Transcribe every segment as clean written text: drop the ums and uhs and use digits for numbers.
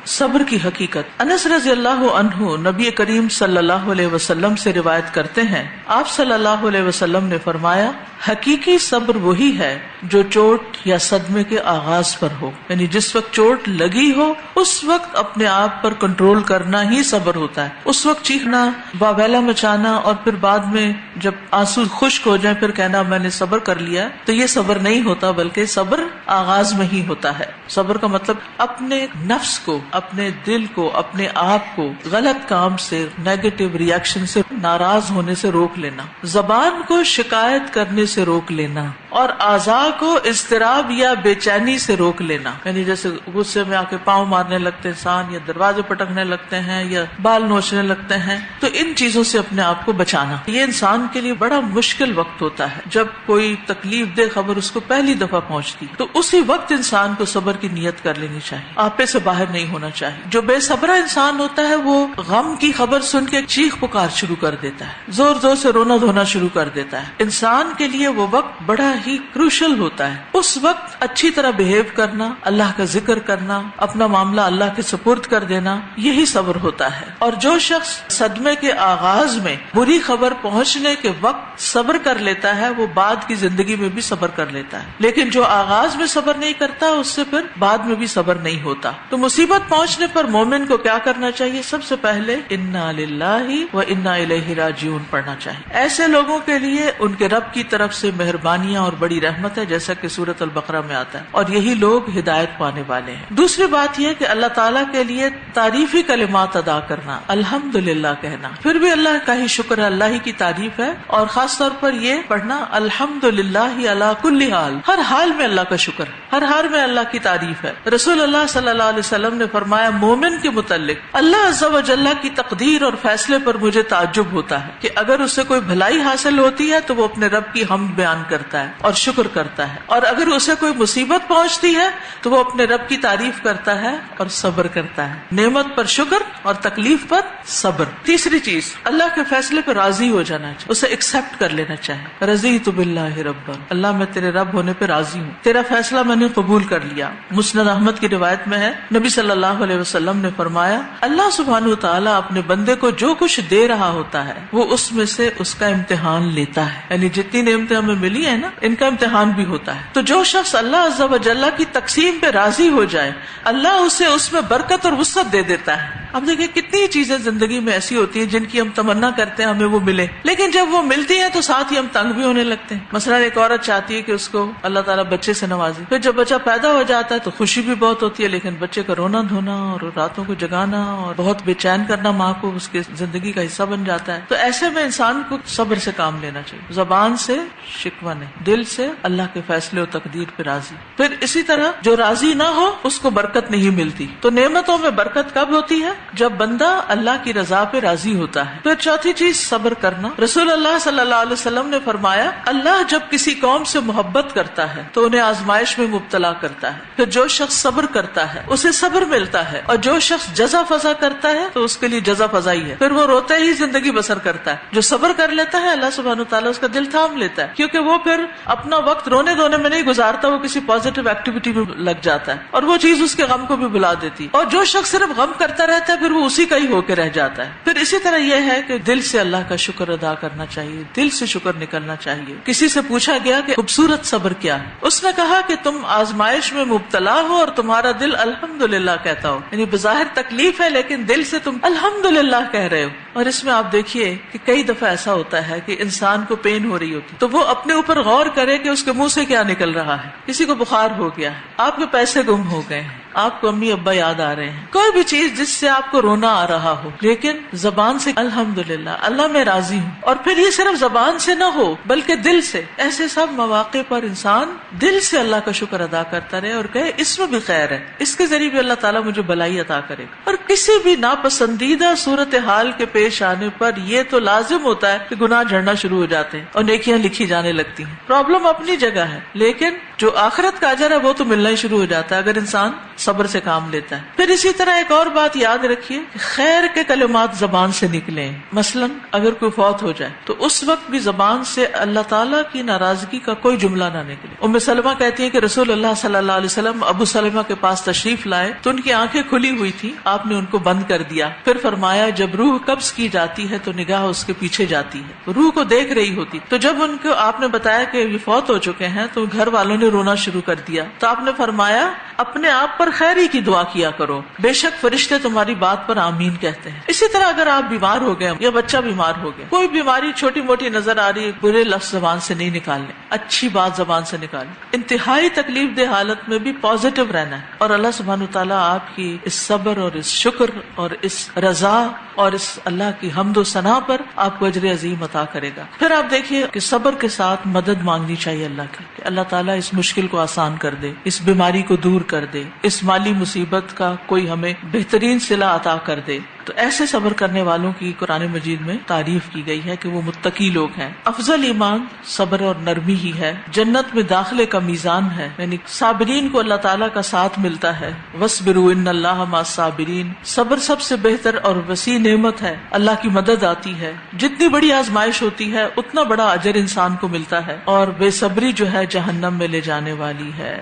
صبر کی حقیقت۔ انس رضی اللہ عنہ نبی کریم صلی اللہ علیہ وسلم سے روایت کرتے ہیں، آپ صلی اللہ علیہ وسلم نے فرمایا، حقیقی صبر وہی ہے جو چوٹ یا صدمے کے آغاز پر ہو، یعنی جس وقت چوٹ لگی ہو اس وقت اپنے آپ پر کنٹرول کرنا ہی صبر ہوتا ہے۔ اس وقت چیخنا، واویلا مچانا اور پھر بعد میں جب آنسو خشک ہو جائیں پھر کہنا میں نے صبر کر لیا، تو یہ صبر نہیں ہوتا، بلکہ صبر آغاز میں ہی ہوتا ہے۔ صبر کا مطلب اپنے نفس کو، اپنے دل کو، اپنے آپ کو غلط کام سے، نیگیٹو ریئیکشن سے، ناراض ہونے سے روک لینا، زبان کو شکایت کرنے سے روک لینا، اور اعضاء کو اضطراب یا بے چینی سے روک لینا، یعنی جیسے غصے میں آ کے پاؤں مارنے لگتے انسان، یا دروازے پٹکنے لگتے ہیں، یا بال نوچنے لگتے ہیں، تو ان چیزوں سے اپنے آپ کو بچانا۔ یہ انسان کے لیے بڑا مشکل وقت ہوتا ہے جب کوئی تکلیف دہ خبر اس کو پہلی دفعہ پہنچتی، تو اسی وقت انسان کو صبر کی نیت کر لینی چاہیے، آپے سے باہر نہیں ہونا چاہیے۔ جو بے صبرا انسان ہوتا ہے وہ غم کی خبر سن کے چیخ پکار شروع کر دیتا ہے، زور زور سے رونا دھونا شروع کر دیتا ہے۔ انسان کے لیے وہ وقت بڑا ہی کروشل ہوتا ہے، اس وقت اچھی طرح بہیو کرنا، اللہ کا ذکر کرنا، اپنا معاملہ اللہ کے سپرد کر دینا، یہی صبر ہوتا ہے۔ اور جو شخص صدمے کے آغاز میں بری خبر پہنچنے کے وقت صبر کر لیتا ہے وہ بعد کی زندگی میں بھی صبر کر لیتا ہے، لیکن جو آغاز میں صبر نہیں کرتا اس سے پھر بعد میں بھی صبر نہیں ہوتا۔ تو مصیبت پہنچنے پر مومن کو کیا کرنا چاہیے؟ سب سے پہلے انا للہ و انا الیہ راجعون پڑھنا چاہیے۔ ایسے لوگوں کے لیے ان کے رب کی طرف سے مہربانیاں اور بڑی رحمت ہے، جیسا کہ سورۃ البقرہ میں آتا ہے، اور یہی لوگ ہدایت پانے والے ہیں۔ دوسری بات یہ کہ اللہ تعالیٰ کے لیے تعریفی کلمات ادا کرنا، الحمدللہ کہنا، پھر بھی اللہ کا ہی شکر ہے، اللہ ہی کی تعریف ہے، اور خاص طور پر یہ پڑھنا الحمدللہ علی کل حال، ہر حال میں اللہ کا شکر ہے، ہر حال میں اللہ کی تعریف ہے۔ رسول اللہ صلی اللہ علیہ وسلم نے فرمایا مومن کے متعلق، اللہ عز و جل کی تقدیر اور فیصلے پر مجھے تعجب ہوتا ہے کہ اگر اسے کوئی بھلائی حاصل ہوتی ہے تو وہ اپنے رب کی حمد بیان کرتا ہے اور شکر کرتا ہے، اور اگر اسے کوئی مصیبت پہنچتی ہے تو وہ اپنے رب کی تعریف کرتا ہے اور صبر کرتا ہے۔ نعمت پر شکر اور تکلیف پر صبر۔ تیسری چیز، اللہ کے فیصلے پر راضی ہو جانا چاہیے، اسے ایکسپٹ کر لینا چاہیے۔ رضیت باللہ ربا، اللہ میں تیرے رب ہونے پہ راضی ہوں، تیرا فیصلہ میں نے قبول کر لیا۔ مسند احمد کی روایت میں ہے، نبی صلی اللہ علیہ وسلم نے فرمایا، اللہ سبحانہ وتعالی اپنے بندے کو جو کچھ دے رہا ہوتا ہے وہ اس میں سے اس کا امتحان لیتا ہے، یعنی جتنی نعمتیں ہمیں ملی ہیں نا ان کا امتحان بھی ہوتا ہے۔ تو جو شخص اللہ عز و جل کی تقسیم پہ راضی ہو جائے، اللہ اسے اس میں برکت اور وسعت دے دیتا ہے۔ اب دیکھیں کتنی چیزیں زندگی میں ایسی ہوتی ہیں جن کی ہم تمنا کرتے ہیں ہمیں وہ ملے، لیکن جب وہ ملتی ہیں تو ساتھ ہی ہم تنگ بھی ہونے لگتے ہیں۔ مثلا ایک عورت چاہتی ہے کہ اس کو اللہ تعالیٰ بچے سے نوازے، پھر جب بچہ پیدا ہو جاتا ہے تو خوشی بھی بہت ہوتی ہے، لیکن بچے کا رونا دھونا اور راتوں کو جگانا اور بہت بے چین کرنا ماں کو اس کے زندگی کا حصہ بن جاتا ہے۔ تو ایسے میں انسان کو صبر سے کام لینا چاہیے، زبان سے شکوہ نہیں، دل سے اللہ کے فیصلے اور تقدیر پہ راضی۔ پھر اسی طرح جو راضی نہ ہو اس کو برکت نہیں ملتی۔ تو نعمتوں میں برکت کب ہوتی ہے؟ جب بندہ اللہ کی رضا پہ راضی ہوتا ہے۔ پھر چوتھی چیز صبر کرنا۔ رسول اللہ صلی اللہ علیہ وسلم نے فرمایا، اللہ جب کسی قوم سے محبت کرتا ہے تو انہیں آزمائش میں مبتلا کرتا ہے، پھر جو شخص صبر کرتا ہے اسے صبر ملتا ہے، اور جو شخص جزا فضا کرتا ہے تو اس کے لیے جزا فضا ہی ہے، پھر وہ روتے ہی زندگی بسر کرتا ہے۔ جو صبر کر لیتا ہے اللہ سبحانہ وتعالیٰ اس کا دل تھام لیتا ہے، کیونکہ وہ پھر اپنا وقت رونے دھونے میں نہیں گزارتا، وہ کسی پازیٹیو ایکٹیویٹی میں لگ جاتا ہے، اور وہ چیز اس کے غم کو بھی بھلا دیتی ہے۔ اور جو شخص صرف غم کرتا رہتا ہے پھر وہ اسی کا ہی ہو کے رہ جاتا ہے۔ پھر اسی طرح یہ ہے کہ دل سے اللہ کا شکر ادا کرنا چاہیے، دل سے شکر نکلنا چاہیے۔ کسی سے پوچھا گیا کہ خوبصورت صبر کیا ہے؟ اس نے کہا کہ تم آزمائش میں مبتلا ہو اور تمہارا دل الحمدللہ کہتا ہو، یعنی بظاہر تکلیف ہے لیکن دل سے تم الحمدللہ کہہ رہے ہو۔ اور اس میں آپ دیکھیے کہ کئی دفعہ ایسا ہوتا ہے کہ انسان کو پین ہو رہی ہوتی تو وہ اپنے اوپر غور کرے کہ اس کے منہ سے کیا نکل رہا ہے۔ کسی کو بخار ہو گیا ہے، آپ کے پیسے گم ہو گئے ہیں، آپ کو امی ابا یاد آ رہے ہیں، کوئی بھی چیز جس سے آپ کو رونا آ رہا ہو، لیکن زبان سے الحمدللہ، اللہ میں راضی ہوں، اور پھر یہ صرف زبان سے نہ ہو بلکہ دل سے۔ ایسے سب مواقع پر انسان دل سے اللہ کا شکر ادا کرتا رہے اور کہے اس میں بھی خیر ہے، اس کے ذریعے بھی اللہ تعالیٰ مجھے بھلائی عطا کرے۔ اور کسی بھی ناپسندیدہ صورتحال کے پیش آنے پر یہ تو لازم ہوتا ہے کہ گناہ جھڑنا شروع ہو جاتے ہیں اور نیکیاں لکھی جانے لگتی ہیں. پرابلم اپنی جگہ ہے، لیکن جو آخرت کا اجر ہے وہ تو ملنا ہی شروع ہو جاتا ہے اگر انسان صبر سے کام لیتا ہے. پھر اسی طرح ایک اور بات یاد رکھیے، خیر کے کلمات زبان سے نکلیں. مثلا اگر کوئی فوت ہو جائے تو اس وقت بھی زبان سے اللہ تعالیٰ کی ناراضگی کا کوئی جملہ نہ نکلے. ام سلمہ کہتی ہیں کہ رسول اللہ صلی اللہ علیہ وسلم ابو سلمہ کے پاس تشریف لائے تو ان کی آنکھیں کھلی ہوئی تھی، آپ نے ان کو بند کر دیا. پھر فرمایا جب روح قبض کی جاتی ہے تو نگاہ اس کے پیچھے جاتی ہے، روح کو دیکھ رہی ہوتی. تو جب ان کو آپ نے بتایا کہ یہ فوت ہو چکے ہیں تو گھر والوں نے رونا شروع کر دیا. تو آپ نے فرمایا اپنے آپ پر خیری کی دعا کیا کرو، بے شک فرشتے تمہاری بات پر آمین کہتے ہیں. اسی طرح اگر آپ بیمار ہو گئے یا بچہ بیمار ہو گیا، کوئی بیماری چھوٹی موٹی نظر آ رہی ہے، برے لفظ زبان سے نہیں نکالنے، اچھی بات زبان سے نکالیں. انتہائی تکلیف دہ حالت میں بھی پازیٹو رہنا ہے، اور اللہ سبحانہ وتعالیٰ آپ کی اس صبر اور اس شکر اور اس رضا اور اس اللہ کی حمد و ثنا پر آپ کو اجر عظیم عطا کرے گا. پھر آپ دیکھیے کہ صبر کے ساتھ مدد مانگنی چاہیے اللہ کی، کہ اللہ تعالیٰ اس مشکل کو آسان کر دے، اس بیماری کو دور کر دے، اس مالی مصیبت کا کوئی ہمیں بہترین صلہ عطا کر دے. تو ایسے صبر کرنے والوں کی قرآن مجید میں تعریف کی گئی ہے کہ وہ متقی لوگ ہیں. افضل ایمان صبر اور نرمی ہی ہے، جنت میں داخلے کا میزان ہے. یعنی صابرین کو اللہ تعالیٰ کا ساتھ ملتا ہے. وَاصْبِرُوا إِنَّ اللَّهَ مَعَ الصَّابِرِينَ. صبر سب سے بہتر اور وسیع نعمت ہے، اللہ کی مدد آتی ہے. جتنی بڑی آزمائش ہوتی ہے اتنا بڑا اجر انسان کو ملتا ہے، اور بے صبری جو ہے جہنم میں لے جانے والی ہے.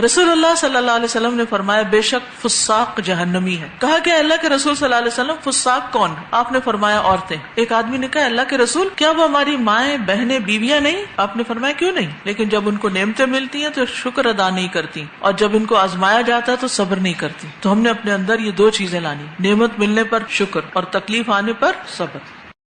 رسول اللہ صلی اللہ علیہ وسلم نے فرمایا بے شک فساق جہنمی ہے. کہا کہ اللہ کے رسول صلی اللہ علیہ وسلم فساق کون؟ آپ نے فرمایا عورتیں. ایک آدمی نے کہا اللہ کے رسول کیا وہ ہماری مائیں بہنیں بیویاں نہیں؟ آپ نے فرمایا کیوں نہیں، لیکن جب ان کو نعمتیں ملتی ہیں تو شکر ادا نہیں کرتی، اور جب ان کو آزمایا جاتا ہے تو صبر نہیں کرتی. تو ہم نے اپنے اندر یہ دو چیزیں لانی، نعمت ملنے پر شکر اور تکلیف آنے پر صبر.